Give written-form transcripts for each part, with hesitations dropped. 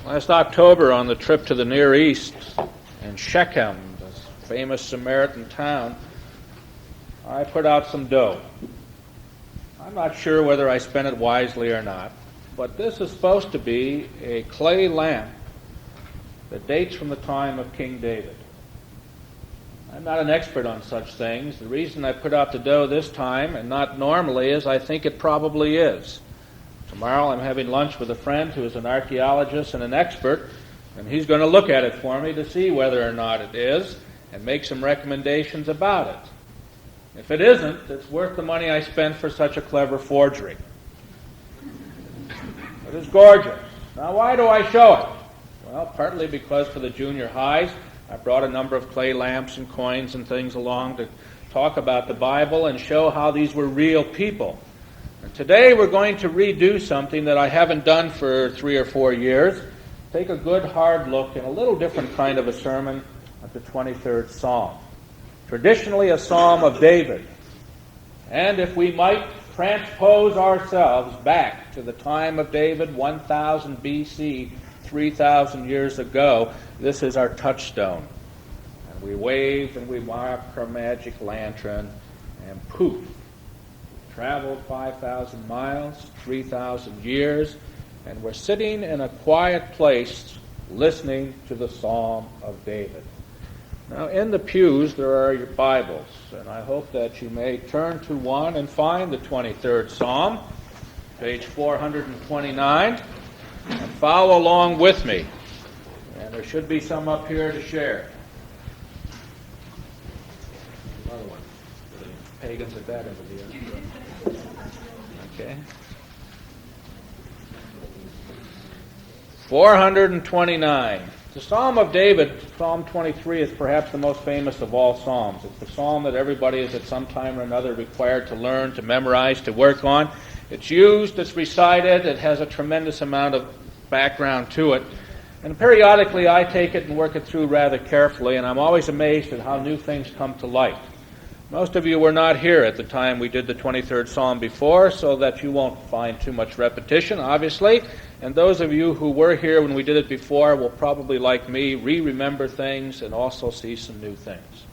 Last October, on the trip to the Near East in Shechem, the famous Samaritan town, I put out some dough. I'm not sure whether I spent it wisely or not, but this is supposed to be a clay lamp that dates from the time of King David. I'm not an expert on such things. The reason I put out the dough this time, and not normally, is I think it probably is. Tomorrow I'm having lunch with a friend who is an archaeologist and an expert, and he's going to look at it for me to see whether or not it is and make some recommendations about it. If it isn't, it's worth the money I spent for such a clever forgery. It is gorgeous. Now, why do I show it? Well, partly because for the junior highs, I brought a number of clay lamps and coins and things along to talk about the Bible and show how these were real people. And today we're going to redo something that I haven't done for 3 or 4 years. Take a good hard look in a little different kind of a sermon at the 23rd Psalm. Traditionally a Psalm of David. And if we might transpose ourselves back to the time of David, 1000 BC, 3,000 years ago, this is our touchstone. And we wave and we mark our magic lantern, and poof, traveled 5,000 miles, 3,000 years, and we're sitting in a quiet place listening to the Psalm of David. Now, in the pews there are your Bibles, and I hope that you may turn to one and find the 23rd Psalm, page 429, and follow along with me. And there should be some up here to share. Another one. The pagans at that end of the earth. Okay. 429. The Psalm of David, Psalm 23, is perhaps the most famous of all psalms. It's the psalm that everybody is at some time or another required to learn, to memorize, to work on. It's used, it's recited, it has a tremendous amount of background to it. And periodically I take it and work it through rather carefully, and I'm always amazed at how new things come to light. Most of you were not here at the time we did the 23rd Psalm before, so that you won't find too much repetition, obviously. And those of you who were here when we did it before will probably, like me, remember things and also see some new things.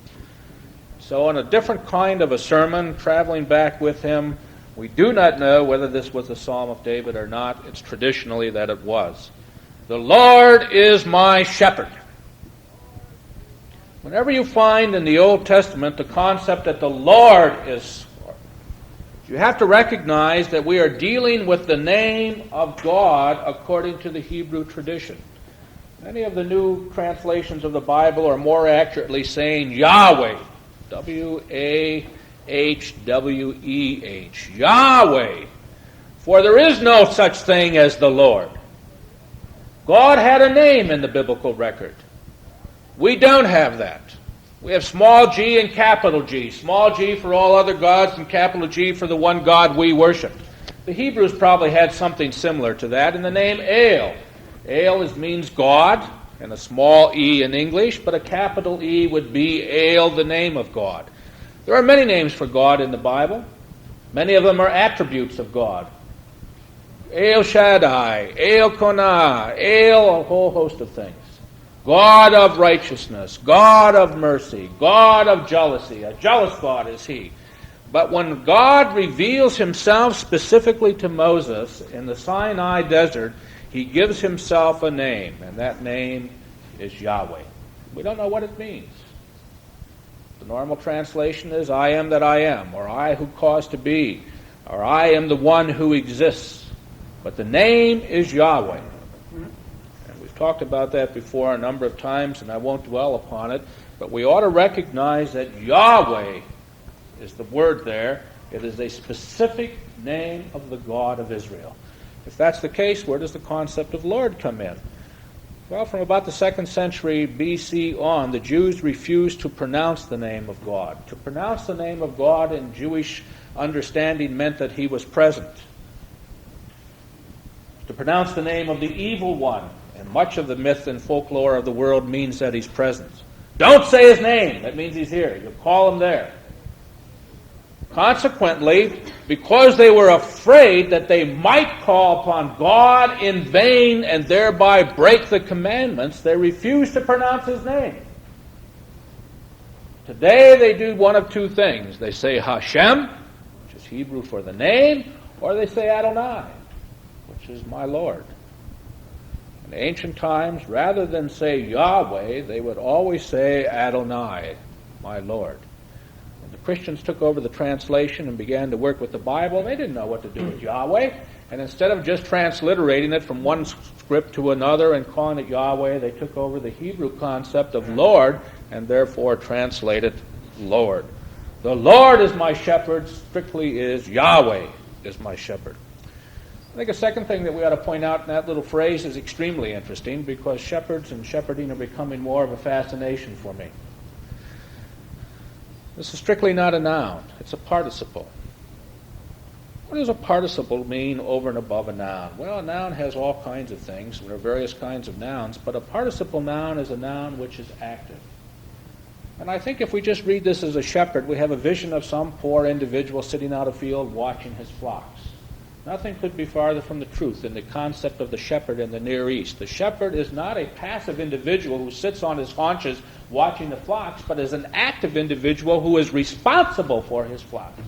So in a different kind of a sermon, traveling back with him, we do not know whether this was the Psalm of David or not. It's traditionally that it was. The Lord is my shepherd. Whenever you find in the Old Testament the concept that the Lord is, you have to recognize that we are dealing with the name of God according to the Hebrew tradition. Many of the new translations of the Bible are more accurately saying Yahweh, W-A-H-W-E-H, Yahweh, for there is no such thing as the Lord. God had a name in the biblical record. We don't have that. We have small g and capital G. Small g for all other gods and capital G for the one God we worship. The Hebrews probably had something similar to that in the name El. El means God, and a small e in English, but a capital E would be El, the name of God. There are many names for God in the Bible. Many of them are attributes of God. El Shaddai, El Konah, El, a whole host of things. God of righteousness, God of mercy, God of jealousy. A jealous God is He. But when God reveals Himself specifically to Moses in the Sinai desert, He gives Himself a name, and that name is Yahweh. We don't know what it means. The normal translation is, I am that I am, or I who caused to be, or I am the one who exists. But the name is Yahweh. Talked about that before a number of times, and I won't dwell upon it, but we ought to recognize that Yahweh is the word there. It is a specific name of the God of Israel. If that's the case, where does the concept of Lord come in? Well, from about the 2nd century BC on, the Jews refused to pronounce the name of God. To pronounce the name of God in Jewish understanding meant that He was present. To pronounce the name of the evil one, and much of the myth and folklore of the world means that He's present. Don't say His name. That means He's here. You call Him there. Consequently, because they were afraid that they might call upon God in vain and thereby break the commandments, they refused to pronounce his name. Today they do one of two things. They say Hashem, which is Hebrew for the name, or they say Adonai, which is my Lord. In ancient times, rather than say Yahweh, they would always say Adonai, my Lord. When the Christians took over the translation and began to work with the Bible, they didn't know what to do with Yahweh. And instead of just transliterating it from one script to another and calling it Yahweh, they took over the Hebrew concept of Lord and therefore translated Lord. The Lord is my shepherd strictly is Yahweh is my shepherd. I think a second thing that we ought to point out in that little phrase is extremely interesting because shepherds and shepherding are becoming more of a fascination for me. This is strictly not a noun. It's a participle. What does a participle mean over and above a noun? Well, a noun has all kinds of things. There are various kinds of nouns, but a participle noun is a noun which is active. And I think if we just read this as a shepherd, we have a vision of some poor individual sitting out a field watching his flocks. Nothing could be farther from the truth than the concept of the shepherd in the Near East. The shepherd is not a passive individual who sits on his haunches watching the flocks, but is an active individual who is responsible for his flocks.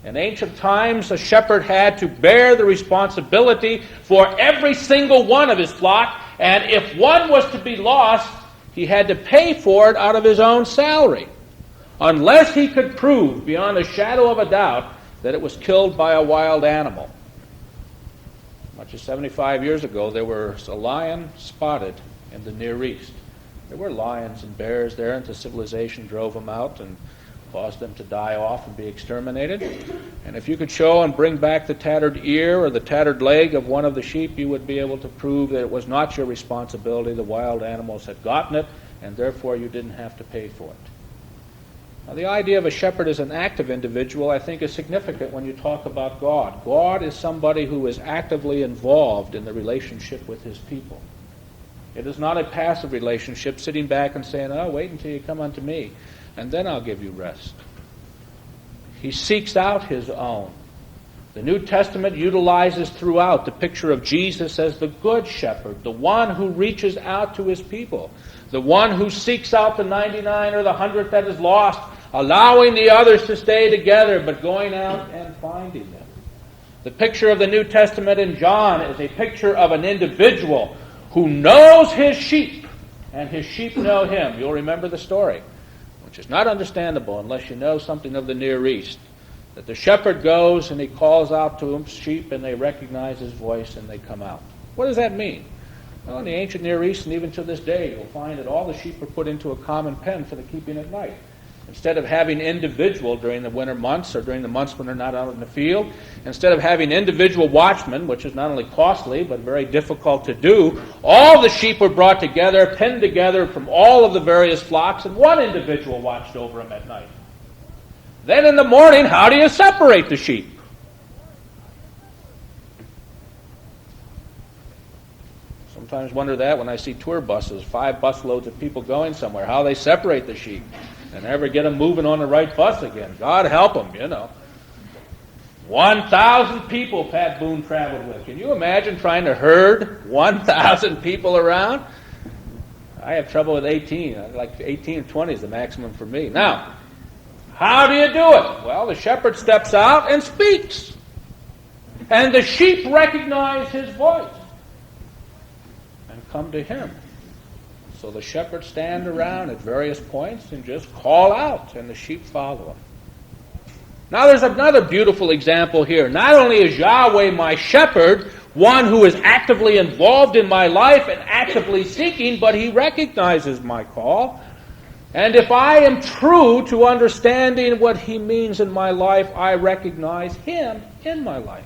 In ancient times, a shepherd had to bear the responsibility for every single one of his flock, and if one was to be lost, he had to pay for it out of his own salary, unless he could prove beyond a shadow of a doubt that it was killed by a wild animal. Much as 75 years ago, there was a lion spotted in the Near East. There were lions and bears there until civilization drove them out and caused them to die off and be exterminated. And if you could show and bring back the tattered ear or the tattered leg of one of the sheep, you would be able to prove that it was not your responsibility. The wild animals had gotten it, and therefore you didn't have to pay for it. Now, the idea of a shepherd as an active individual, I think, is significant when you talk about God. God is somebody who is actively involved in the relationship with his people. It is not a passive relationship, sitting back and saying, oh, wait until you come unto me, and then I'll give you rest. He seeks out his own. The New Testament utilizes throughout the picture of Jesus as the good shepherd, the one who reaches out to his people, the one who seeks out the 99 or the 100 that is lost, allowing the others to stay together, but going out and finding them. The picture of the New Testament in John is a picture of an individual who knows his sheep, and his sheep know him. You'll remember the story, which is not understandable unless you know something of the Near East. That the shepherd goes and he calls out to his sheep and they recognize his voice and they come out. What does that mean? Well, in the ancient Near East and even to this day, you'll find that all the sheep are put into a common pen for the keeping at night. Instead of having individual during the winter months or during the months when they're not out in the field, instead of having individual watchmen, which is not only costly but very difficult to do, all the sheep were brought together, penned together from all of the various flocks, and one individual watched over them at night. Then in the morning, how do you separate the sheep? Sometimes wonder that when I see tour buses, 5 busloads of people going somewhere, how they separate the sheep and never get them moving on the right bus again. God help them, you know. 1,000 people Pat Boone traveled with. Can you imagine trying to herd 1,000 people around? I have trouble with 18. Like 18 or 20 is the maximum for me. Now, how do you do it? Well, the shepherd steps out and speaks. And the sheep recognize his voice and come to him. So the shepherds stand around at various points and just call out, and the sheep follow him. Now there's another beautiful example here. Not only is Yahweh my shepherd, one who is actively involved in my life and actively seeking, but he recognizes my call. And if I am true to understanding what he means in my life, I recognize him in my life.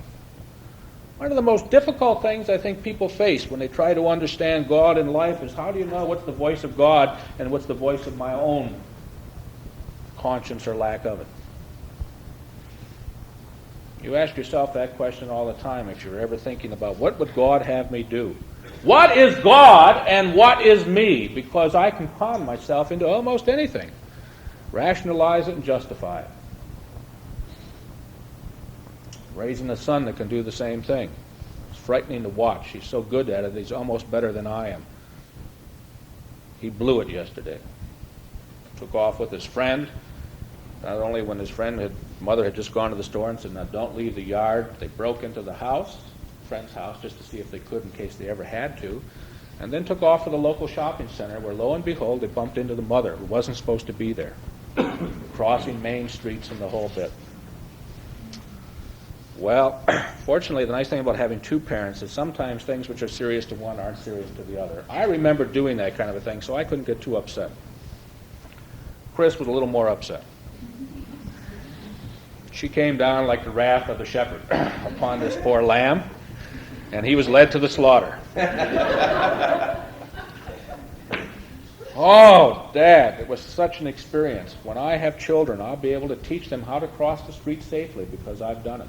One of the most difficult things I think people face when they try to understand God in life is, how do you know what's the voice of God and what's the voice of my own conscience or lack of it? You ask yourself that question all the time if you're ever thinking about, what would God have me do? What is God and what is me? Because I can con myself into almost anything. Rationalize it and justify it. raising a son that can do the same thing. It's frightening to watch. He's so good at it, he's almost better than I am. He blew it yesterday. Took off with his friend. Not only when his mother had just gone to the store and said, now don't leave the yard, they broke into the house, friend's house, just to see if they could in case they ever had to, and then took off for the local shopping center where, lo and behold, they bumped into the mother who wasn't supposed to be there, crossing main streets and the whole bit. Well, fortunately, the nice thing about having two parents is sometimes things which are serious to one aren't serious to the other. I remember doing that kind of a thing, so I couldn't get too upset. Chris was a little more upset. She came down like the wrath of the shepherd upon this poor lamb, and he was led to the slaughter. Oh, Dad, it was such an experience. When I have children, I'll be able to teach them how to cross the street safely because I've done it.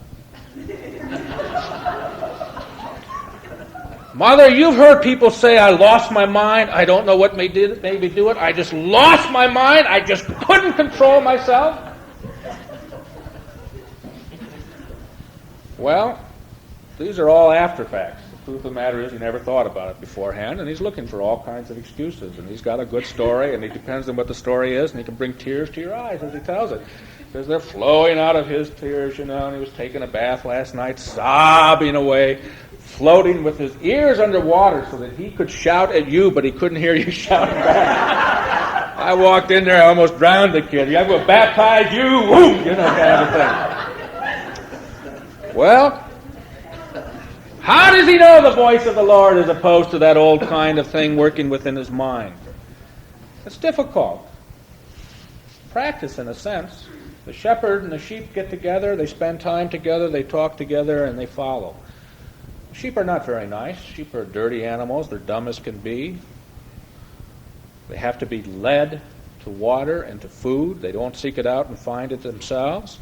Mother, you've heard people say, I lost my mind. I don't know what made me do it. I just lost my mind. I just couldn't control myself. Well, these are all after facts. The truth of the matter is he never thought about it beforehand, and he's looking for all kinds of excuses. And he's got a good story, and it depends on what the story is, and he can bring tears to your eyes as he tells it. Because they're flowing out of his tears, and he was taking a bath last night, sobbing away, floating with his ears underwater so that he could shout at you, but he couldn't hear you shouting back. I walked in there, I almost drowned the kid. I'm going to baptize you, woo, kind of thing. Well, how does he know the voice of the Lord as opposed to that old kind of thing working within his mind? It's difficult. Practice, in a sense. The shepherd and the sheep get together, they spend time together, they talk together, and they follow. Sheep are not very nice. Sheep are dirty animals. They're dumb as can be. They have to be led to water and to food. They don't seek it out and find it themselves.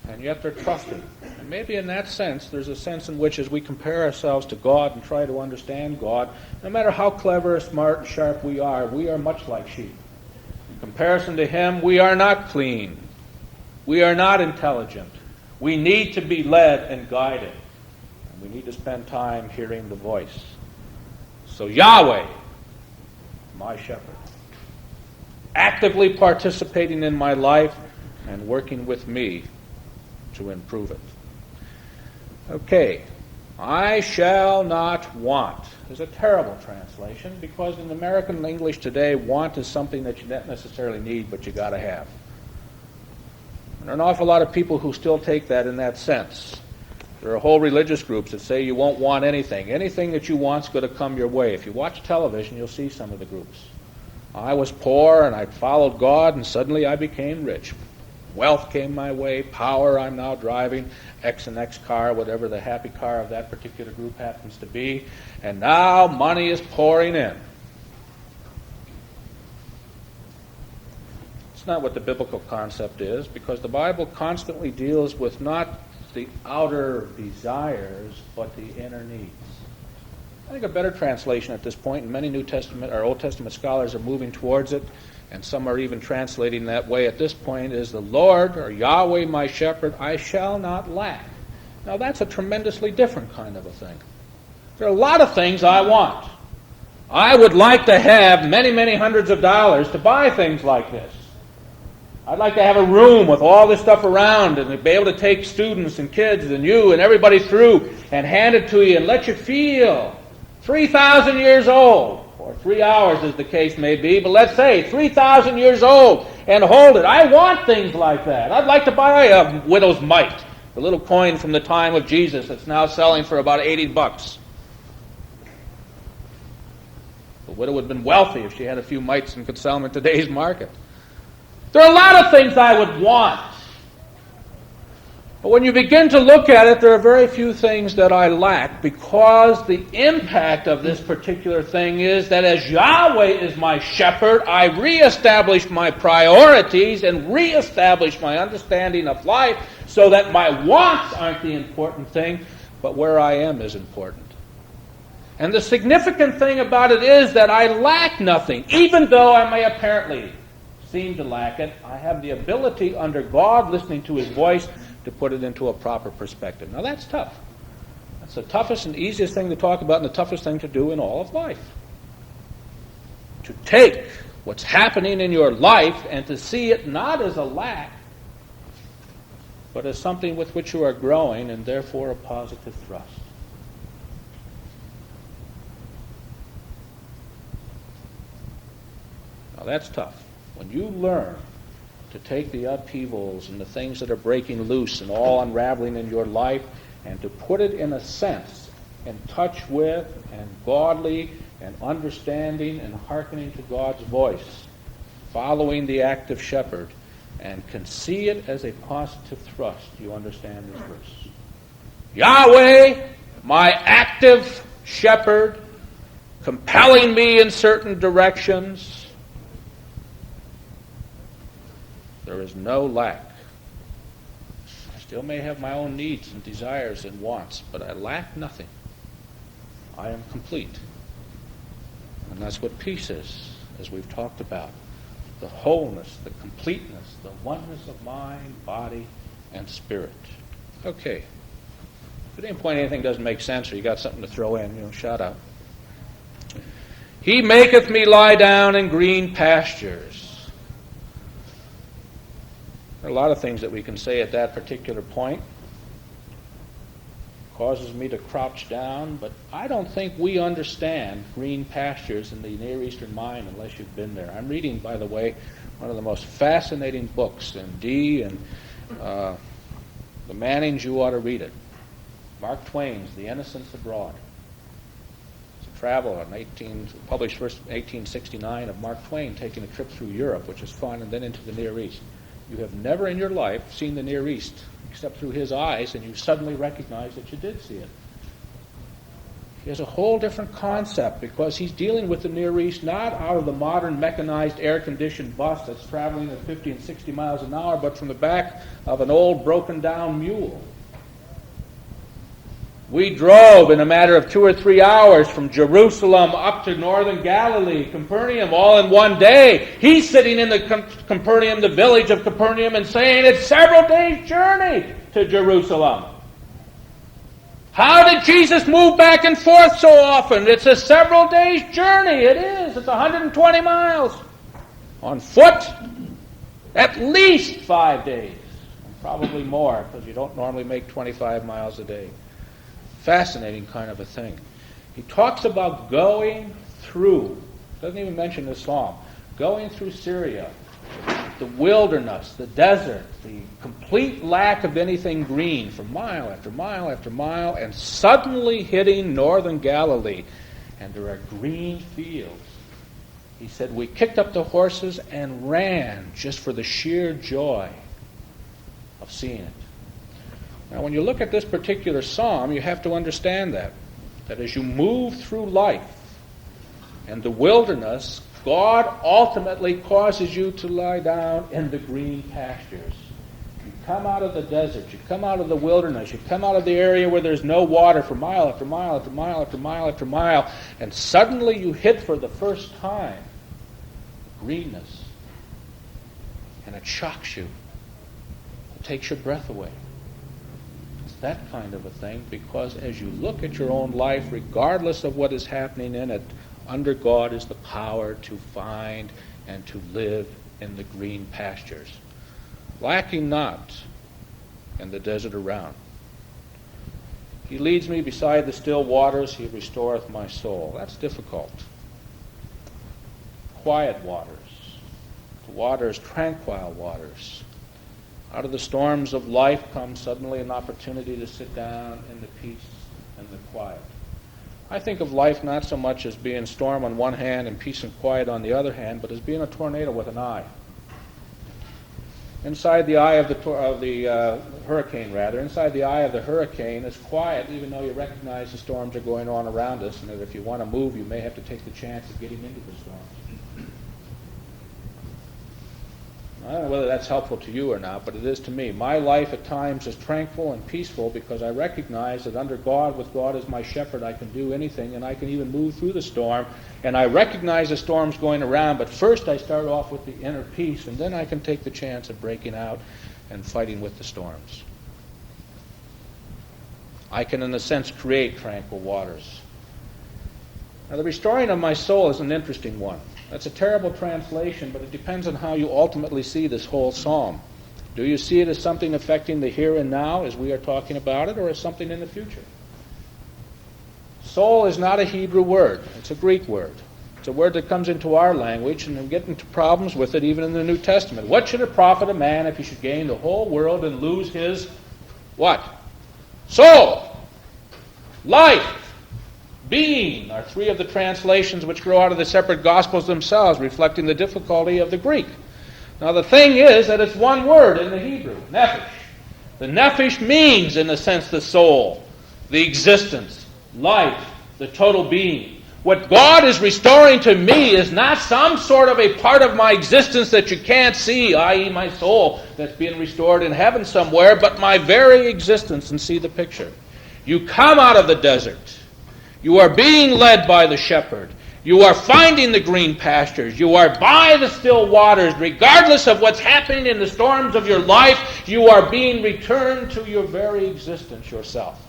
And yet they're trusted. And maybe in that sense, there's a sense in which as we compare ourselves to God and try to understand God, no matter how clever, smart, and sharp we are much like sheep. In comparison to Him, we are not clean. We are not intelligent. We need to be led and guided. And we need to spend time hearing the voice. So Yahweh, my shepherd, actively participating in my life and working with me to improve it. Okay, I shall not want is a terrible translation because in American English today, want is something that you don't necessarily need, but you got to have. And there are an awful lot of people who still take that in that sense. There are whole religious groups that say you won't want anything. Anything that you want is going to come your way. If you watch television, you'll see some of the groups. I was poor and I followed God and suddenly I became rich. Wealth came my way, power, I'm now driving X and X car, whatever the happy car of that particular group happens to be, and now money is pouring in. It's not what the biblical concept is, because the Bible constantly deals with not the outer desires, but the inner needs. I think a better translation at this point, and many New Testament or Old Testament scholars are moving towards it, and some are even translating that way at this point, is the Lord, or Yahweh my shepherd, I shall not lack. Now that's a tremendously different kind of a thing. There are a lot of things I want. I would like to have many, many hundreds of dollars to buy things like this. I'd like to have a room with all this stuff around and be able to take students and kids and you and everybody through and hand it to you and let you feel 3,000 years old. Or 3 hours as the case may be, but let's say 3,000 years old and hold it. I want things like that. I'd like to buy a widow's mite, the little coin from the time of Jesus that's now selling for about $80. The widow would have been wealthy if she had a few mites and could sell them in today's market. There are a lot of things I would want. But when you begin to look at it, there are very few things that I lack because the impact of this particular thing is that as Yahweh is my shepherd, I reestablish my priorities and reestablish my understanding of life so that my wants aren't the important thing, but where I am is important. And the significant thing about it is that I lack nothing, even though I may apparently seem to lack it. I have the ability under God, listening to His voice, to put it into a proper perspective. Now that's tough. That's the toughest and easiest thing to talk about and the toughest thing to do in all of life. To take what's happening in your life and to see it not as a lack, but as something with which you are growing and therefore a positive thrust. Now that's tough. When you learn to take the upheavals and the things that are breaking loose and all unraveling in your life and to put it in a sense, in touch with and godly and understanding and hearkening to God's voice, following the active shepherd, and can see it as a positive thrust, you understand this verse. Yahweh, my active shepherd, compelling me in certain directions. There is no lack. I still may have my own needs and desires and wants, but I lack nothing. I am complete. And that's what peace is, as we've talked about. The wholeness, the completeness, the oneness of mind, body, and spirit. Okay. If at any point anything doesn't make sense or you got something to throw in, shout out. He maketh me lie down in green pastures. There are a lot of things that we can say at that particular point. Causes me to crouch down, but I don't think we understand green pastures in the Near Eastern mind unless you've been there. I'm reading, by the way, one of the most fascinating books in D and the Mannings. You ought to read it. Mark Twain's The Innocents Abroad. It's a travel published first in 1869 of Mark Twain taking a trip through Europe, which is fun, and then into the Near East. You have never in your life seen the Near East except through his eyes, and you suddenly recognize that you did see it. He has a whole different concept because he's dealing with the Near East not out of the modern mechanized air-conditioned bus that's traveling at 50 and 60 miles an hour, but from the back of an old broken-down mule. We drove in a matter of 2 or 3 hours from Jerusalem up to northern Galilee, Capernaum, all in one day. He's sitting in the Capernaum, the village of Capernaum, and saying it's several days' journey to Jerusalem. How did Jesus move back and forth so often? It's a several days' journey. It is. It's 120 miles. On foot, at least 5 days. And probably more, because you don't normally make 25 miles a day. Fascinating kind of a thing. He talks about going through, doesn't even mention the psalm, going through Syria, the wilderness, the desert, the complete lack of anything green for mile after mile after mile, and suddenly hitting northern Galilee, and there are green fields. He said, we kicked up the horses and ran just for the sheer joy of seeing it. Now, when you look at this particular psalm, you have to understand that as you move through life and the wilderness, God ultimately causes you to lie down in the green pastures. You come out of the desert, you come out of the wilderness, you come out of the area where there's no water for mile after mile after mile after mile after mile, and suddenly you hit for the first time greenness. And it shocks you. It takes your breath away. That kind of a thing, because as you look at your own life, regardless of what is happening in it, under God is the power to find and to live in the green pastures, lacking not in the desert around. He leads me beside the still waters, he restoreth my soul. That's difficult. Quiet waters, the waters, tranquil waters. Out of the storms of life comes suddenly an opportunity to sit down in the peace and the quiet. I think of life not so much as being storm on one hand and peace and quiet on the other hand, but as being a tornado with an eye. Inside the eye of the hurricane, inside the eye of the hurricane is quiet, even though you recognize the storms are going on around us, and that if you want to move, you may have to take the chance of getting into the storm. I don't know whether that's helpful to you or not, but it is to me. My life at times is tranquil and peaceful because I recognize that under God, with God as my shepherd, I can do anything, and I can even move through the storm. And I recognize the storm's going around, but first I start off with the inner peace, and then I can take the chance of breaking out and fighting with the storms. I can, in a sense, create tranquil waters. Now, the restoring of my soul is an interesting one. That's a terrible translation, but it depends on how you ultimately see this whole psalm. Do you see it as something affecting the here and now as we are talking about it, or as something in the future? Soul is not a Hebrew word. It's a Greek word. It's a word that comes into our language, and we get into problems with it even in the New Testament. What should it profit a man if he should gain the whole world and lose his what? Soul. Life. Being are three of the translations which grow out of the separate Gospels themselves, reflecting the difficulty of the Greek. Now the thing is that it's one word in the Hebrew, nephesh. The nephesh means, in a sense, the soul, the existence, life, the total being. What God is restoring to me is not some sort of a part of my existence that you can't see, i.e. my soul that's being restored in heaven somewhere, but my very existence, and see the picture. You come out of the desert. You are being led by the shepherd. You are finding the green pastures. You are by the still waters. Regardless of what's happening in the storms of your life, you are being returned to your very existence yourself.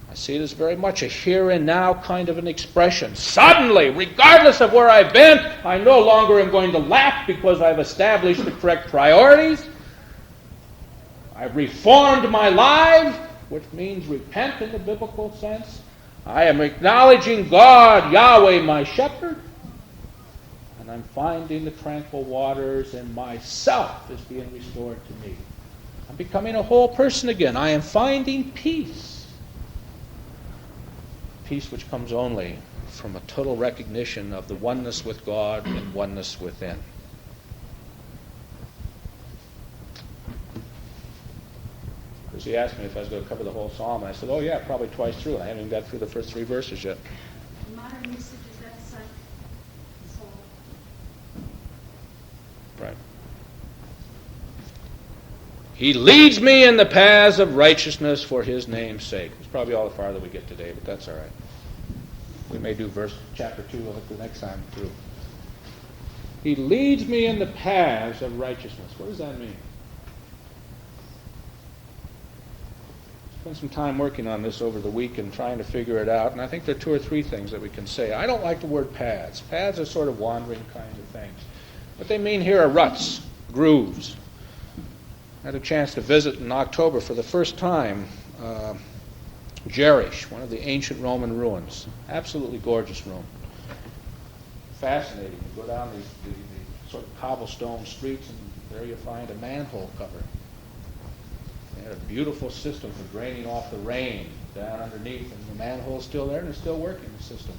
I see it as very much a here and now kind of an expression. Suddenly, regardless of where I've been, I no longer am going to laugh because I've established the correct priorities. I've reformed my life, which means repent in the biblical sense. I am acknowledging God, Yahweh, my shepherd, and I'm finding the tranquil waters, and myself is being restored to me. I'm becoming a whole person again. I am finding peace. Peace which comes only from a total recognition of the oneness with God and oneness within. Because he asked me if I was going to cover the whole psalm, and I said, oh yeah, probably twice through, and I haven't even got through the first 3 verses yet. In modern usage, is that the soul? Right. He leads me in the paths of righteousness for his name's sake. It's probably all the farther we get today, but that's all right. We may do chapter 2 the next time through. He leads me in the paths of righteousness. What does that mean? Spent some time working on this over the week and trying to figure it out, and I think there are 2 or 3 things that we can say. I don't like the word paths. Paths are sort of wandering kinds of things. What they mean here are ruts, grooves. I had a chance to visit in October for the first time Jerish, one of the ancient Roman ruins. Absolutely gorgeous room. Fascinating. You go down these sort of cobblestone streets, and there you find a manhole cover. They had a beautiful system for draining off the rain down underneath, and the manhole's still there, and it's still working, the system.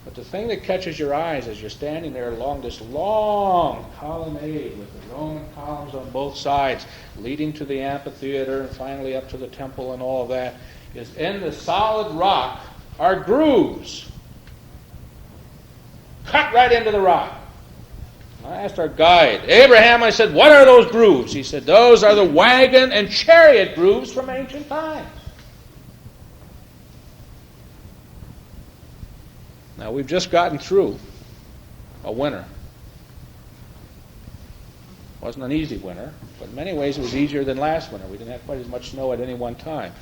But the thing that catches your eyes as you're standing there along this long colonnade with the Roman columns on both sides, leading to the amphitheater and finally up to the temple and all of that, is in the solid rock are grooves. Cut right into the rock. I asked our guide, Abraham, I said, what are those grooves? He said, those are the wagon and chariot grooves from ancient times. Now, we've just gotten through a winter. It wasn't an easy winter, but in many ways it was easier than last winter. We didn't have quite as much snow at any one time.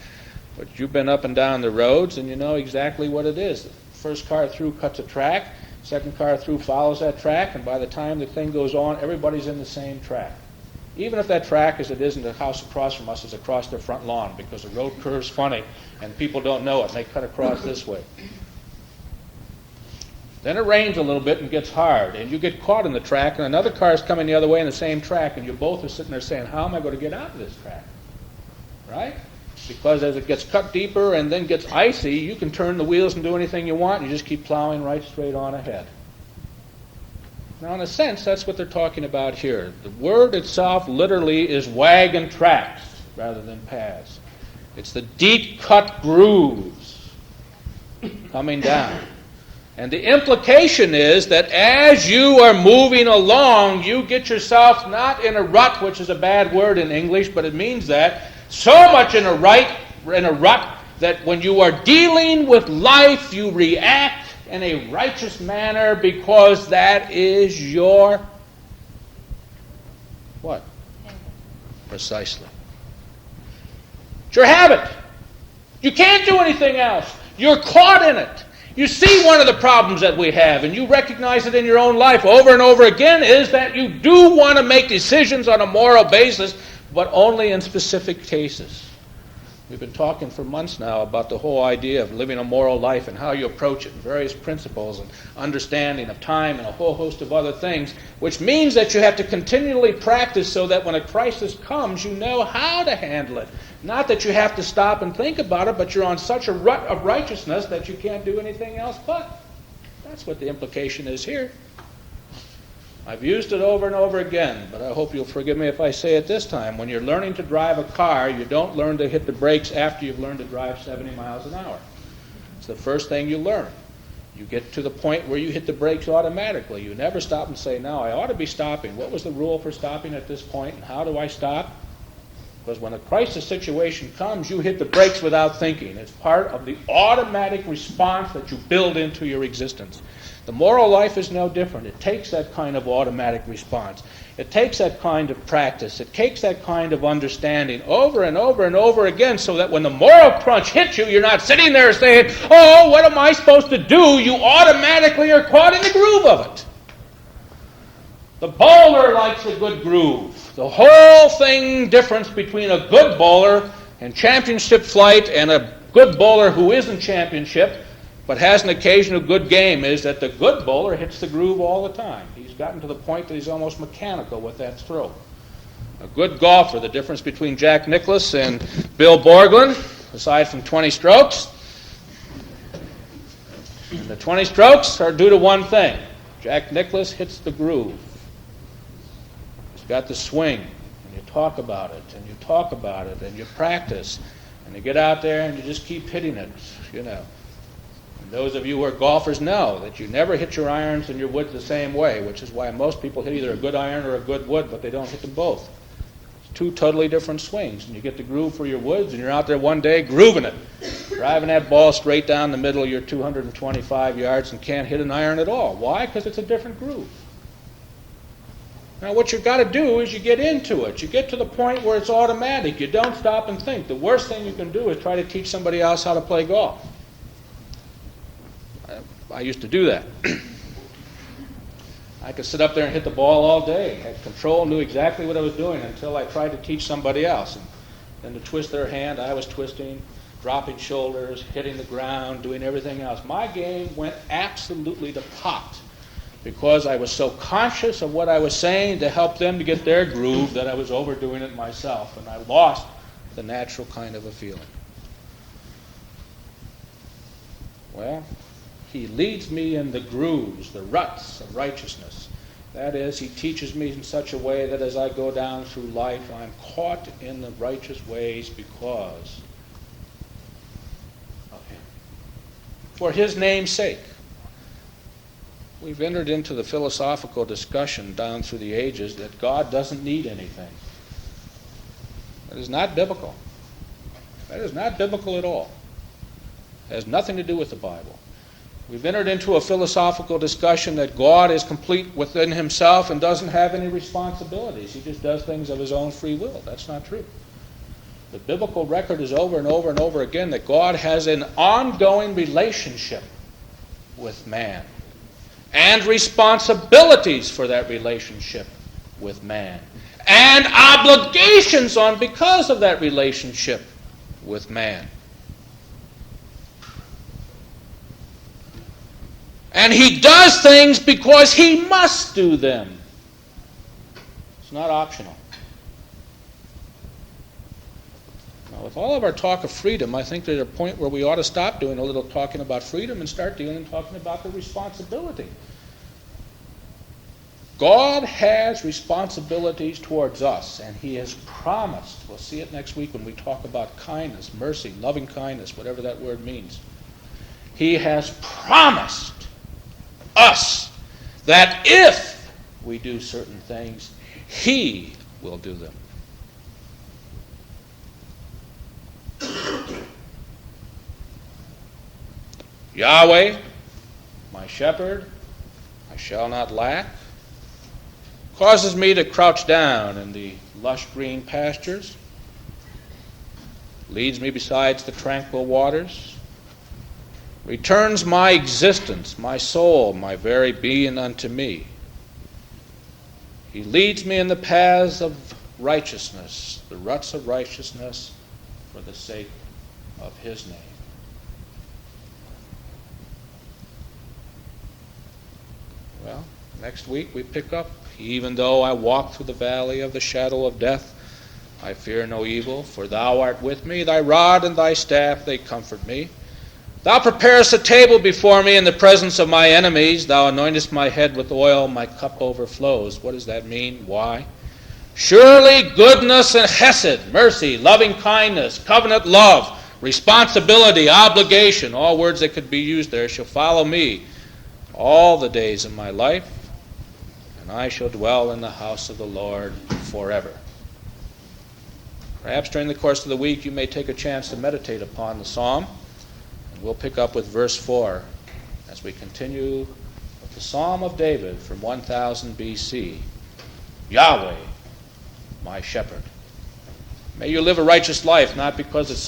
But you've been up and down the roads, and you know exactly what it is. The first car through cuts a track. Second car through follows that track, and by the time the thing goes on, everybody's in the same track. Even if that track, as it is in the house across from us, is across their front lawn, because the road curves funny, and people don't know it, and they cut across this way. Then it rains a little bit and gets hard, and you get caught in the track, and another car is coming the other way in the same track, and you both are sitting there saying, how am I going to get out of this track? Right? Because as it gets cut deeper and then gets icy, you can turn the wheels and do anything you want, and you just keep plowing right straight on ahead. Now, in a sense, that's what they're talking about here. The word itself literally is wagon tracks rather than paths. It's the deep-cut grooves coming down. And the implication is that as you are moving along, you get yourself not in a rut, which is a bad word in English, but it means that, so much in a rut that when you are dealing with life, you react in a righteous manner because that is your what? Precisely. It's your habit. You can't do anything else. You're caught in it. You see one of the problems that we have, and you recognize it in your own life over and over again, is that you do want to make decisions on a moral basis, but only in specific cases. We've been talking for months now about the whole idea of living a moral life and how you approach it, and various principles and understanding of time and a whole host of other things, which means that you have to continually practice so that when a crisis comes, you know how to handle it. Not that you have to stop and think about it, but you're on such a rut of righteousness that you can't do anything else but. That's what the implication is here. I've used it over and over again, but I hope you'll forgive me if I say it this time. When you're learning to drive a car, you don't learn to hit the brakes after you've learned to drive 70 miles an hour. It's the first thing you learn. You get to the point where you hit the brakes automatically. You never stop and say, no, I ought to be stopping. What was the rule for stopping at this point, and how do I stop? Because when a crisis situation comes, you hit the brakes without thinking. It's part of the automatic response that you build into your existence. The moral life is no different. It takes that kind of automatic response. It takes that kind of practice. It takes that kind of understanding over and over and over again so that when the moral crunch hits you, you're not sitting there saying, oh, what am I supposed to do? You automatically are caught in the groove of it. The bowler likes a good groove. The whole difference between a good bowler in championship flight and a good bowler who isn't championship but has an occasional good game is that the good bowler hits the groove all the time. He's gotten to the point that he's almost mechanical with that throw. A good golfer, the difference between Jack Nicklaus and Bill Borglund, aside from 20 strokes, and the 20 strokes are due to one thing. Jack Nicklaus hits the groove. He's got the swing, and you talk about it, and you talk about it, and you practice, and you get out there and you just keep hitting it, you know. Those of you who are golfers know that you never hit your irons and your woods the same way, which is why most people hit either a good iron or a good wood, but they don't hit them both. It's two totally different swings. And you get the groove for your woods, and you're out there one day grooving it, driving that ball straight down the middle of your 225 yards and can't hit an iron at all. Why? Because it's a different groove. Now what you've got to do is you get into it. You get to the point where it's automatic. You don't stop and think. The worst thing you can do is try to teach somebody else how to play golf. I used to do that. I could sit up there and hit the ball all day, had control, knew exactly what I was doing until I tried to teach somebody else. And then to twist their hand, I was twisting, dropping shoulders, hitting the ground, doing everything else. My game went absolutely to pot because I was so conscious of what I was saying to help them to get their groove that I was overdoing it myself, and I lost the natural kind of a feeling. Well, He leads me in the grooves, the ruts of righteousness. That is, He teaches me in such a way that as I go down through life, I'm caught in the righteous ways because of Him. For His name's sake. We've entered into the philosophical discussion down through the ages that God doesn't need anything. That is not biblical. That is not biblical at all. It has nothing to do with the Bible. We've entered into a philosophical discussion that God is complete within Himself and doesn't have any responsibilities. He just does things of His own free will. That's not true. The biblical record is over and over and over again that God has an ongoing relationship with man and responsibilities for that relationship with man and obligations on because of that relationship with man. And He does things because He must do them. It's not optional. Now, with all of our talk of freedom, I think there's a point where we ought to stop doing a little talking about freedom and start dealing and talking about the responsibility. God has responsibilities towards us, and He has promised. We'll see it next week when we talk about kindness, mercy, loving kindness, whatever that word means. He has promised us that if we do certain things, He will do them. Yahweh, my shepherd, I shall not lack, causes me to crouch down in the lush green pastures. leads me beside the tranquil waters, returns my existence, my soul, my very being unto me. He leads me in the paths of righteousness, the ruts of righteousness, for the sake of his name. Well, next week we pick up, even though I walk through the valley of the shadow of death, I fear no evil, for thou art with me, thy rod and thy staff, they comfort me. Thou preparest a table before me in the presence of my enemies. Thou anointest my head with oil, my cup overflows. What does that mean? Why? Surely goodness and hesed, mercy, loving kindness, covenant love, responsibility, obligation, all words that could be used there, shall follow me all the days of my life, and I shall dwell in the house of the Lord forever. Perhaps during the course of the week you may take a chance to meditate upon the psalm. And we'll pick up with verse 4 as we continue with the Psalm of David from 1000 BC. Yahweh, my shepherd. May you live a righteous life, not because it's